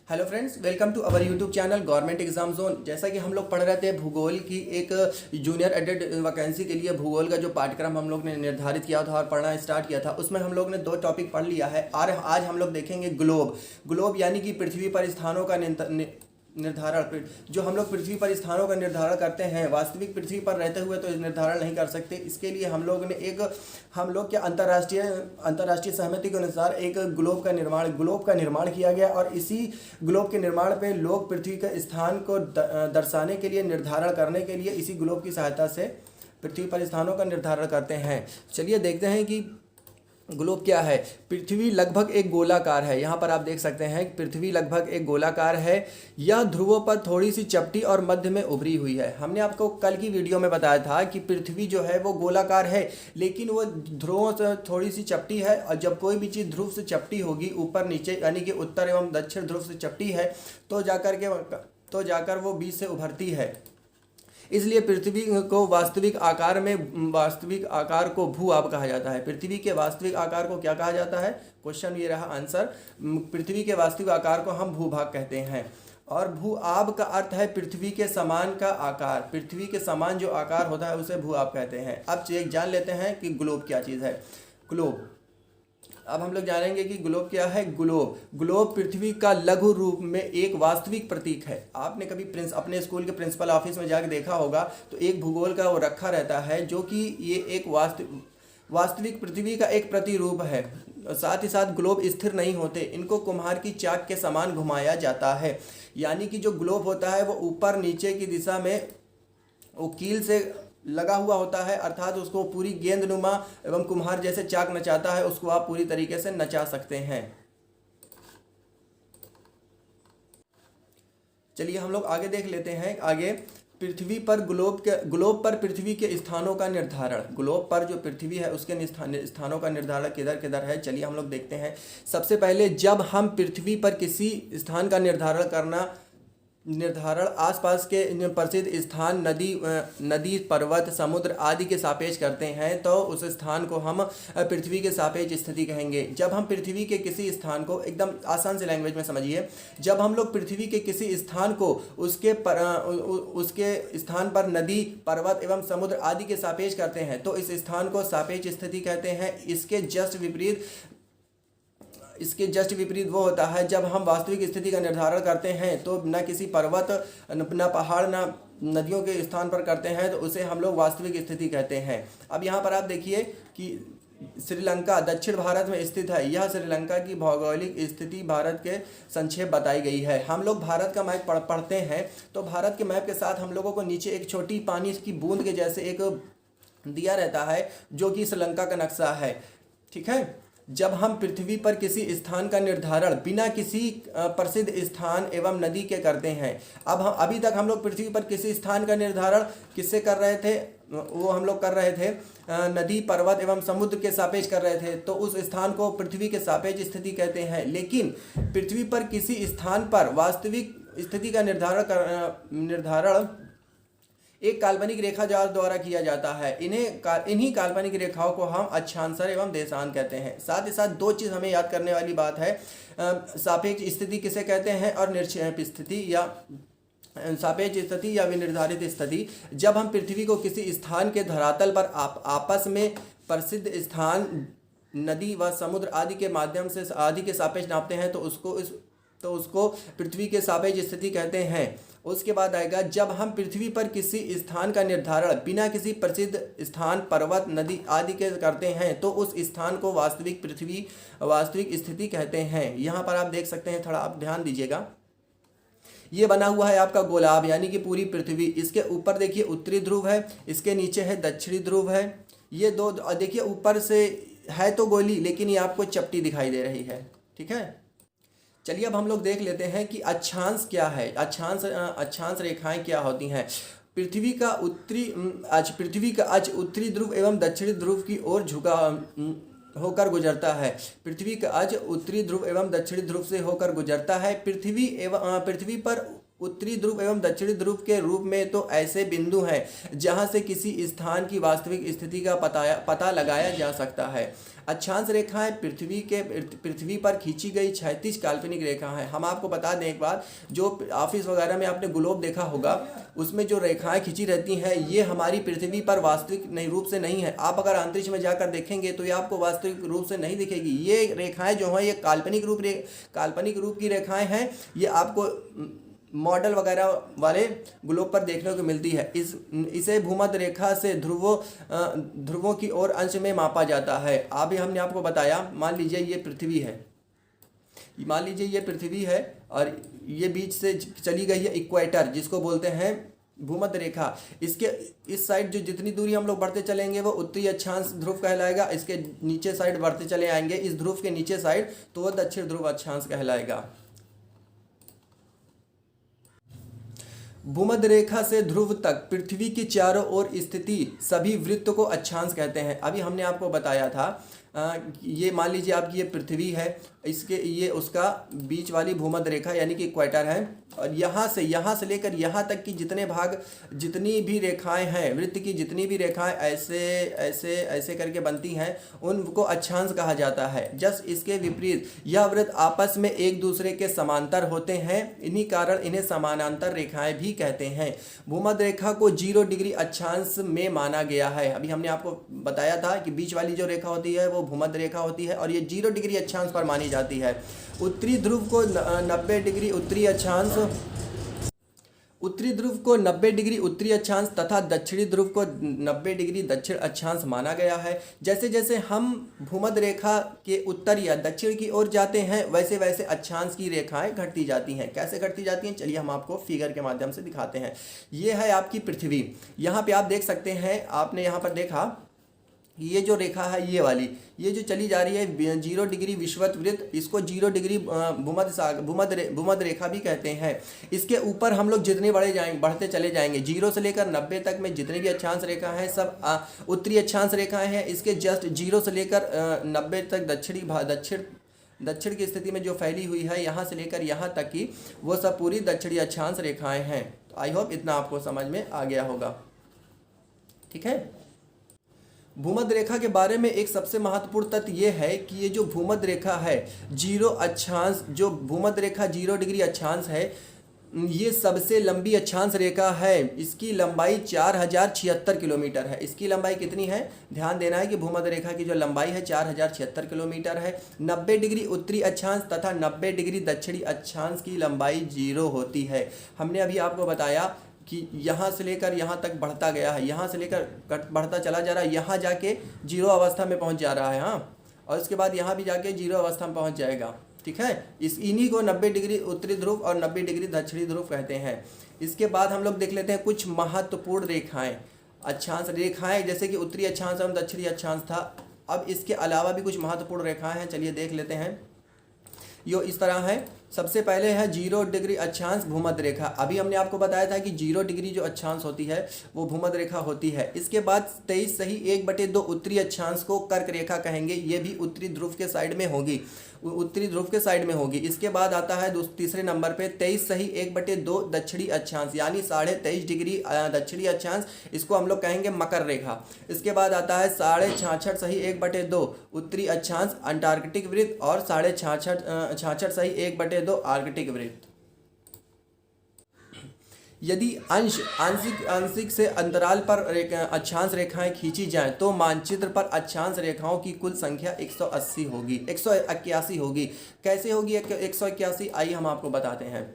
Hello friends, welcome to our YouTube channel government exam zone. जैसा कि हम लोग पढ़ रहे थे भूगोल की एक जूनियर एडेड वैकेंसी के लिए भूगोल का जो पाठ्यक्रम हम लोग ने निर्धारित किया था और पढ़ना स्टार्ट किया था, उसमें हम लोग ने 2 टॉपिक पढ़ लिया है। और आज हम लोग देखेंगे ग्लोब यानी कि पृथ्वी पर स्थानों का निर्धारण। जो हम लोग पृथ्वी पर स्थानों का निर्धारण करते हैं, वास्तविक पृथ्वी पर रहते हुए तो निर्धारण नहीं कर सकते। इसके लिए हम लोग ने हम लोग के अंतर्राष्ट्रीय सहमति के अनुसार एक ग्लोब का निर्माण किया गया। और इसी ग्लोब के निर्माण पे लोग पृथ्वी के स्थान को दर्शाने के लिए, निर्धारण करने के लिए इसी ग्लोब की सहायता से पृथ्वी पर स्थानों का निर्धारण करते हैं। चलिए देखते हैं कि ग्लोब क्या है। पृथ्वी लगभग एक गोलाकार है। यहाँ पर आप देख सकते हैं पृथ्वी लगभग एक गोलाकार है। यह ध्रुवों पर थोड़ी सी चपटी और मध्य में उभरी हुई है। हमने आपको कल की वीडियो में बताया था कि पृथ्वी जो है वो गोलाकार है, लेकिन वो ध्रुवों से थोड़ी सी चपटी है। और जब कोई भी चीज़ ध्रुव से चपटी होगी, ऊपर नीचे यानी कि उत्तर एवं दक्षिण ध्रुव से चपटी है, तो जाकर वो बीच से उभरती है। इसलिए पृथ्वी को वास्तविक आकार को भू आब कहा जाता है। पृथ्वी के वास्तविक आकार को क्या कहा जाता है? क्वेश्चन ये रहा आंसर। पृथ्वी के वास्तविक आकार को हम भूभाग कहते हैं। और भू आब का अर्थ है पृथ्वी के समान का आकार। पृथ्वी के समान जो आकार होता है उसे भू आब कहते हैं। अब जान लेते हैं कि ग्लोब क्या चीज़ है। ग्लोब, अब हम लोग जानेंगे कि ग्लोब क्या है। ग्लोब पृथ्वी का लघु रूप में एक वास्तविक प्रतीक है। आपने कभी अपने स्कूल के प्रिंसिपल ऑफिस में जाकर देखा होगा तो एक भूगोल का वो रखा रहता है, जो कि ये एक वास्तविक पृथ्वी का एक प्रतिरूप है। साथ ही साथ ग्लोब स्थिर नहीं होते, इनको कुम्हार की चाक के समान घुमाया जाता है। यानी कि जो ग्लोब होता है वो ऊपर नीचे की दिशा में वो कील से लगा हुआ होता है, अर्थात उसको पूरी गेंदनुमा एवं कुम्हार जैसे चाक नचाता है, उसको आप पूरी तरीके से नचा सकते हैं। चलिए हम लोग आगे देख लेते हैं। आगे पृथ्वी पर ग्लोब पर पृथ्वी के स्थानों का निर्धारण। ग्लोब पर जो पृथ्वी है उसके स्थानों का निर्धारण किधर किधर है, चलिए हम लोग देखते हैं। सबसे पहले जब हम पृथ्वी पर किसी स्थान का निर्धारण आसपास के प्रसिद्ध स्थान, नदी, पर्वत, समुद्र आदि के सापेक्ष करते हैं, तो उस स्थान को हम पृथ्वी के सापेक्ष स्थिति कहेंगे। जब हम पृथ्वी के किसी स्थान को, एकदम आसान से लैंग्वेज में समझिए, जब हम लोग पृथ्वी के किसी स्थान को उसके स्थान पर नदी, पर्वत एवं समुद्र आदि के सापेक्ष करते हैं तो इस स्थान को सापेक्ष स्थिति कहते हैं। इसके जस्ट विपरीत वो होता है जब हम वास्तविक स्थिति का निर्धारण करते हैं तो न किसी पर्वत, न पहाड़, न नदियों के स्थान पर करते हैं, तो उसे हम लोग वास्तविक स्थिति कहते हैं। अब यहाँ पर आप देखिए कि श्रीलंका दक्षिण भारत में स्थित है। यह श्रीलंका की भौगोलिक स्थिति भारत के संक्षेप बताई गई है। हम लोग भारत का मैप पढ़ते हैं तो भारत के मैप के साथ हम लोगों को नीचे एक छोटी पानी की बूंद के जैसे एक दिया रहता है, जो कि श्रीलंका का नक्शा है। ठीक है। जब हम पृथ्वी पर किसी स्थान का निर्धारण बिना किसी प्रसिद्ध स्थान एवं नदी के करते हैं, अभी तक हम लोग पृथ्वी पर किसी स्थान का निर्धारण किससे कर रहे थे? वो हम लोग कर रहे थे नदी, पर्वत एवं समुद्र के सापेक्ष कर रहे थे, तो उस स्थान को पृथ्वी के सापेक्ष स्थिति कहते हैं। लेकिन पृथ्वी पर किसी स्थान पर वास्तविक स्थिति का निर्धारण एक काल्पनिक रेखा जाल द्वारा किया जाता है। इन्हीं काल्पनिक रेखाओं को हम अक्षांशर एवं देशांत कहते हैं। साथ ही साथ 2 चीज़ हमें याद करने वाली बात है। सापेक्ष स्थिति किसे कहते हैं और निरपेक्ष स्थिति या सापेक्ष स्थिति या विनिर्धारित स्थिति। जब हम पृथ्वी को किसी स्थान के धरातल पर आपस में प्रसिद्ध स्थान, नदी व समुद्र आदि के माध्यम से आदि के सापेक्ष नापते हैं तो उसको पृथ्वी के सापेक्ष स्थिति कहते हैं। उसके बाद आएगा जब हम पृथ्वी पर किसी स्थान का निर्धारण बिना किसी प्रसिद्ध स्थान, पर्वत, नदी आदि के करते हैं तो उस स्थान को वास्तविक स्थिति कहते हैं। यहाँ पर आप देख सकते हैं, थोड़ा आप ध्यान दीजिएगा। ये बना हुआ है आपका गोलाब यानी कि पूरी पृथ्वी। इसके ऊपर देखिए उत्तरी ध्रुव है, इसके नीचे है दक्षिणी ध्रुव है। ये दो देखिए ऊपर से है तो गोली, लेकिन ये आपको चपटी दिखाई दे रही है। ठीक है। चलिए अब हम लोग देख लेते हैं कि अक्षांश क्या है। अक्षांश रेखाएं क्या होती हैं। पृथ्वी का अक्ष उत्तरी ध्रुव एवं दक्षिणी ध्रुव की ओर झुका होकर गुजरता है। पृथ्वी का अक्ष उत्तरी ध्रुव एवं दक्षिणी ध्रुव से होकर गुजरता है। पृथ्वी पर उत्तरी ध्रुव एवं दक्षिणी ध्रुव के रूप में तो ऐसे बिंदु हैं जहां से किसी स्थान की वास्तविक स्थिति का पता लगाया जा सकता है। अक्षांश रेखाएं पृथ्वी पर खींची गई 36 काल्पनिक रेखा हैं। हम आपको बता दें एक बार, जो ऑफिस वगैरह में आपने ग्लोब देखा होगा, उसमें जो रेखाएं खींची रहती हैं ये हमारी पृथ्वी पर वास्तविक नहीं रूप से नहीं है। आप अगर अंतरिक्ष में जाकर देखेंगे तो ये आपको वास्तविक रूप से नहीं दिखेगी। ये रेखाएं जो हैं ये काल्पनिक रूप की रेखाएं हैं। ये आपको मॉडल वगैरह वाले ग्लोब पर देखने को मिलती है। इसे भूमध्य रेखा से ध्रुवों की ओर अंश में मापा जाता है। अभी हमने आपको बताया, मान लीजिए ये पृथ्वी है और ये बीच से चली गई है इक्वेटर, जिसको बोलते हैं भूमध्य रेखा। इसके इस साइड जो जितनी दूरी हम लोग बढ़ते चलेंगे वो उत्तरी अक्षांश ध्रुव कहलाएगा। इसके नीचे साइड बढ़ते चले आएंगे इस ध्रुव के नीचे साइड, तो वो दक्षिण ध्रुव अक्षांश कहलाएगा। भूमध्य रेखा से ध्रुव तक पृथ्वी की चारों ओर स्थिति सभी वृत्त को अक्षांश कहते हैं। अभी हमने आपको बताया था ये मान लीजिए आपकी ये पृथ्वी है, इसके ये उसका बीच वाली भूमध्य रेखा यानी कि इक्वेटर है, और यहाँ से लेकर यहाँ तक की जितनी भी रेखाएं हैं, वृत्त की जितनी भी रेखाएं ऐसे ऐसे ऐसे करके बनती हैं, उनको अक्षांश कहा जाता है। जस्ट इसके विपरीत यह वृत्त आपस में एक दूसरे के समांतर होते हैं, इन्हीं कारण इन्हें समानांतर रेखाएं भी कहते हैं। भूमध्य रेखा को 0 डिग्री अक्षांश में माना गया है। अभी हमने आपको बताया था कि बीच वाली जो रेखा होती है वो भूमध्य रेखा होती है और ये 0 डिग्री अक्षांश पर मानी जाती है। उत्तरी ध्रुव को 90 डिग्री उत्तरी अक्षांश तथा दक्षिणी ध्रुव को 90 डिग्री दक्षिण अक्षांश माना गया है। जैसे जैसे हम भूमध्य रेखा के उत्तर या दक्षिण की ओर जाते हैं वैसे वैसे अक्षांश की रेखाएं घटती जाती हैं। कैसे घटती जाती हैं, चलिए हम आपको फिगर के माध्यम से दिखाते हैं। ये है आपकी पृथ्वी। यहाँ पे आप देख सकते हैं, आपने यहाँ पर देखा ये जो रेखा है ये वाली, ये जो चली जा रही है 0 डिग्री विषुवत वृत्त, इसको 0 डिग्री भूमध्य रेखा भी कहते हैं। इसके ऊपर हम लोग जितने बढ़ते चले जाएंगे 0 से लेकर 90 तक में जितनी भी अक्षांश रेखा है सब उत्तरी अक्षांश रेखाएं हैं। इसके जस्ट 0 से लेकर 90 तक दक्षिण की स्थिति में जो फैली हुई है यहाँ से लेकर यहाँ तक की वो सब पूरी दक्षिणी अक्षांश रेखाएं हैं। आई होप इतना आपको समझ में आ गया होगा। ठीक है। भूमध्य रेखा के बारे में एक सबसे महत्वपूर्ण तथ्य ये है कि ये जो भूमध्य रेखा है 0 डिग्री अक्षांश है, ये सबसे लंबी अक्षांश रेखा है। इसकी लंबाई 4076 किलोमीटर है। इसकी लंबाई कितनी है, ध्यान देना है कि भूमध्य रेखा की जो लंबाई है 4076 किलोमीटर है। 90 डिग्री उत्तरी अक्षांश तथा 90 डिग्री दक्षिणी अक्षांश की लंबाई 0 होती है। हमने अभी आपको बताया कि यहाँ से लेकर यहाँ तक बढ़ता गया है, यहाँ से लेकर बढ़ता चला जा रहा है, यहाँ जाके 0 अवस्था में पहुँच जा रहा है। हाँ, और उसके बाद यहाँ भी जाके 0 अवस्था में पहुँच जाएगा। ठीक है। इन्हीं को 90 डिग्री उत्तरी ध्रुव और 90 डिग्री दक्षिणी ध्रुव कहते हैं। इसके बाद हम लोग देख लेते हैं कुछ महत्वपूर्ण रेखाएं, अक्षांश रेखाएं, जैसे कि उत्तरी अक्षांश एवं दक्षिणी अक्षांश था। अब इसके अलावा भी कुछ महत्वपूर्ण रेखाएं हैं, चलिए देख लेते हैं। यो इस तरह है। सबसे पहले है 0 डिग्री अक्षांश भूमध्य रेखा। अभी हमने आपको बताया था कि 0 डिग्री जो अक्षांश होती है वो भूमध्य रेखा होती है। इसके बाद 23 सही 1/2 उत्तरी अक्षांश को कर्क रेखा कहेंगे। ये भी उत्तरी ध्रुव के साइड में होगी, इसके बाद आता है तीसरे नंबर पे 23 सही 1/2 दक्षिणी अक्षांश यानी 23.5 डिग्री दक्षिणी अक्षांश, इसको हम लोग कहेंगे मकर रेखा। इसके बाद आता है 66.5 सही 1/2 उत्तरी अक्षांश अंटार्कटिक वृत्त और 66.5 सही 1/2 आर्कटिक वृत्त। यदि आंशिक से अंतराल पर अक्षांश रेखाएं खींची जाएं तो मानचित्र पर अक्षांश रेखाओं की कुल संख्या 181 होगी। कैसे होगी 181? आइए हम आपको बताते हैं।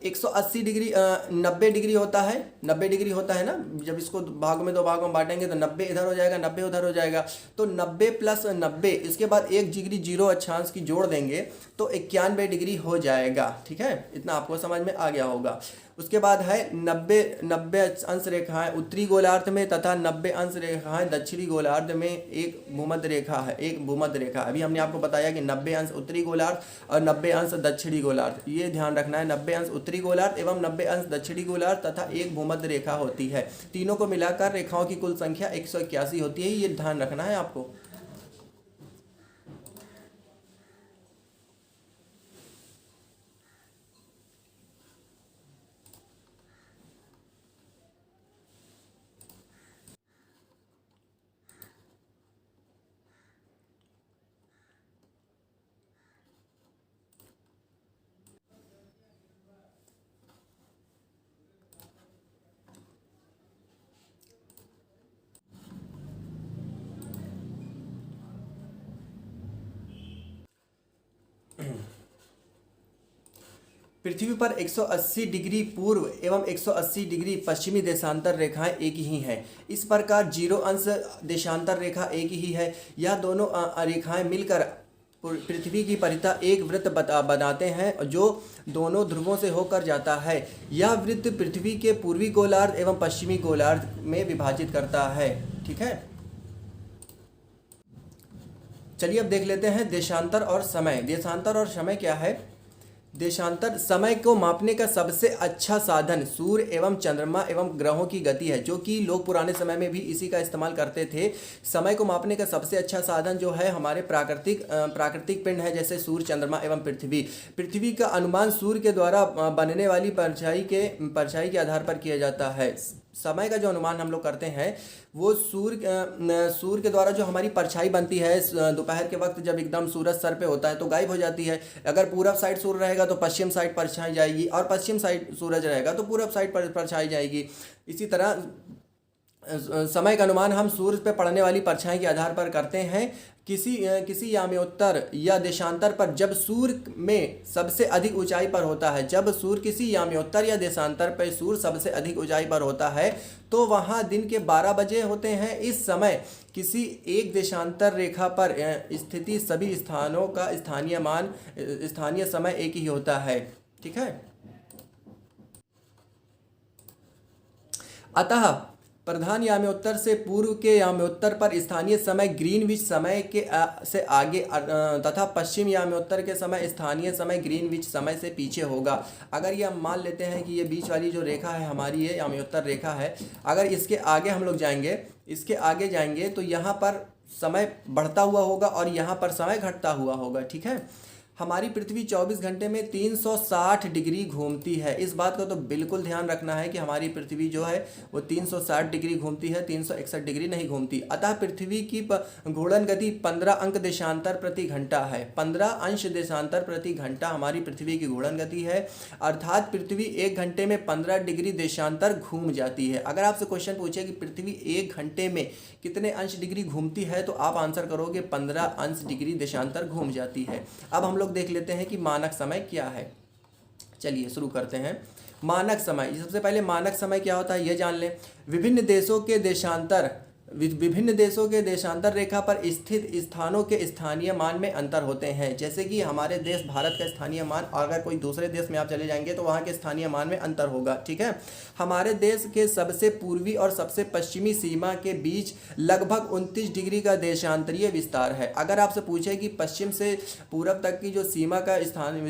180 डिग्री 90 डिग्री होता है, 90 डिग्री होता है ना। जब इसको दो भागों में बांटेंगे तो 90 इधर हो जाएगा, 90 उधर हो जाएगा, तो 90 प्लस 90, इसके बाद 1 डिग्री 0 अक्षांश की जोड़ देंगे तो 91 डिग्री हो जाएगा। ठीक है, इतना आपको समझ में आ गया होगा। उसके बाद है 90 अंश रेखाएं उत्तरी गोलार्ध में तथा 90 अंश रेखाएं दक्षिणी गोलार्ध में एक भूमध्य रेखा। अभी हमने आपको बताया कि 90 अंश उत्तरी गोलार्ध और 90 अंश दक्षिणी गोलार्ध, ये ध्यान रखना है। 90 अंश उत्तरी गोलार्ध एवं 90 अंश दक्षिणी गोलार्ध तथा एक भूमध्य रेखा होती है। तीनों को मिलाकर रेखाओं की कुल संख्या 181 होती है, ये ध्यान रखना है आपको। पृथ्वी पर 180 डिग्री पूर्व एवं 180 डिग्री पश्चिमी देशांतर रेखाएं एक ही हैं। इस प्रकार 0 अंश देशांतर रेखा एक ही है। यह दोनों रेखाएं मिलकर पृथ्वी की परिधि एक वृत्त बनाते हैं जो दोनों ध्रुवों से होकर जाता है। यह वृत्त पृथ्वी के पूर्वी गोलार्ध एवं पश्चिमी गोलार्ध में विभाजित करता है। ठीक है, चलिए अब देख लेते हैं देशांतर और समय। देशांतर और समय क्या है? देशांतर समय को मापने का सबसे अच्छा साधन सूर्य एवं चंद्रमा एवं ग्रहों की गति है, जो कि लोग पुराने समय में भी इसी का इस्तेमाल करते थे। समय को मापने का सबसे अच्छा साधन जो है हमारे प्राकृतिक पिंड है, जैसे सूर्य, चंद्रमा एवं पृथ्वी का अनुमान सूर्य के द्वारा बनने वाली परछाई के आधार पर किया जाता है। समय का जो अनुमान हम लोग करते हैं वो सूर्य के द्वारा जो हमारी परछाई बनती है दोपहर के वक्त, जब एकदम सूरज सर पे होता है तो गायब हो जाती है। अगर पूरब साइड सूर्य रहेगा तो पश्चिम साइड परछाई जाएगी, और पश्चिम साइड सूरज रहेगा तो पूरब साइड परछाई जाएगी। इसी तरह समय का अनुमान हम सूर्य पे पड़ने वाली परछाई के आधार पर करते हैं। किसी याम्योत्तर या देशांतर पर जब सूर्य में सबसे अधिक ऊंचाई पर होता है, जब सूर्य किसी याम्योत्तर या देशांतर पर सूर्य सबसे अधिक ऊंचाई पर होता है तो वहाँ दिन के 12 बजे होते हैं। इस समय किसी एक देशांतर रेखा पर स्थिति सभी स्थानों का स्थानीय समय एक ही होता है। ठीक है, अतः प्रधान याम्योत्तर से पूर्व के याम्योत्तर पर स्थानीय समय ग्रीनविच समय से आगे तथा पश्चिम याम्योत्तर के समय स्थानीय समय ग्रीनविच समय से पीछे होगा। अगर ये हम मान लेते हैं कि ये बीच वाली जो रेखा है हमारी ये याम्योत्तर रेखा है, अगर इसके आगे हम लोग जाएंगे तो यहाँ पर समय बढ़ता हुआ होगा और यहाँ पर समय घटता हुआ होगा। ठीक है, हमारी पृथ्वी 24 घंटे में 360 डिग्री घूमती है। इस बात को तो बिल्कुल ध्यान रखना है कि हमारी पृथ्वी जो है वो 360 डिग्री घूमती है, 361 डिग्री नहीं घूमती। अतः पृथ्वी की घूर्णन गति 15 अंक देशांतर प्रति घंटा है। 15 अंश देशांतर प्रति घंटा हमारी पृथ्वी की घूर्णन गति है, अर्थात पृथ्वी 1 घंटे में 15 डिग्री देशांतर घूम जाती है। अगर आपसे क्वेश्चन पूछे कि पृथ्वी 1 घंटे में कितने अंश डिग्री घूमती है तो आप आंसर करोगे 15 अंश डिग्री देशांतर घूम जाती है। अब हम लोग देख लेते हैं कि मानक समय क्या है। चलिए शुरू करते हैं। मानक समय, सबसे पहले मानक समय क्या होता है ये जान लें। विभिन्न देशों के देशांतर रेखा पर स्थित स्थानों के स्थानीय मान में अंतर होते हैं। जैसे कि हमारे देश भारत का स्थानीय मान, और अगर कोई दूसरे देश में आप चले जाएंगे तो वहाँ के स्थानीय मान में अंतर होगा। ठीक है, हमारे देश के सबसे पूर्वी और सबसे पश्चिमी सीमा के बीच लगभग 29 डिग्री का देशांतरीय विस्तार है। अगर आपसे पूछे कि पश्चिम से पूरब तक की जो सीमा का स्थान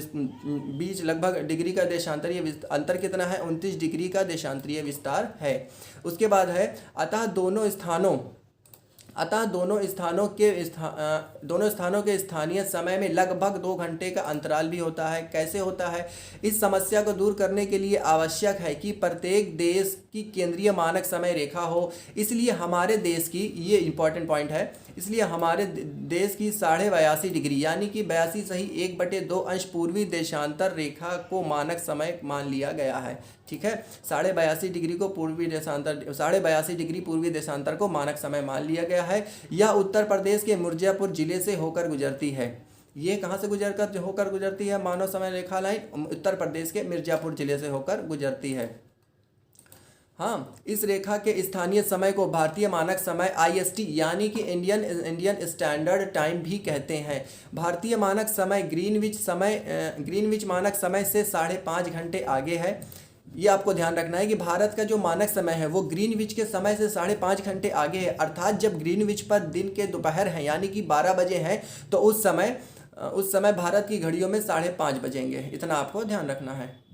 बीच लगभग डिग्री का देशांतरीय अंतर कितना है, 29 डिग्री का देशांतरीय विस्तार है। उसके बाद है अतः दोनों स्थानों के स्थानीय समय में लगभग 2 घंटे का अंतराल भी होता है। कैसे होता है? इस समस्या को दूर करने के लिए आवश्यक है कि प्रत्येक देश की केंद्रीय मानक समय रेखा हो। इसलिए हमारे देश की, ये इंपॉर्टेंट पॉइंट है, इसलिए हमारे देश की 82.5 डिग्री यानी कि 82 सही 1/2 अंश पूर्वी देशांतर रेखा को मानक समय मान लिया गया है। ठीक है, 82.5 डिग्री को 82.5 डिग्री पूर्वी देशांतर को मानक समय मान लिया गया है। यह उत्तर प्रदेश के मिर्जापुर जिले से होकर गुजरती है। ये कहाँ से होकर गुजरती है? मानव समय रेखा लाइन उत्तर प्रदेश के मिर्जापुर जिले से होकर गुजरती है। हाँ, इस रेखा के स्थानीय समय को भारतीय मानक समय IST यानी कि इंडियन स्टैंडर्ड टाइम भी कहते हैं। भारतीय मानक समय ग्रीनविच मानक समय से 5.5 घंटे आगे है। ये आपको ध्यान रखना है कि भारत का जो मानक समय है वो ग्रीनविच के समय से 5.5 घंटे आगे है। अर्थात जब ग्रीनविच पर दिन के दोपहर है यानी कि 12 बजे हैं तो उस समय भारत की घड़ियों में 5:30 बजेंगे। इतना आपको ध्यान रखना है।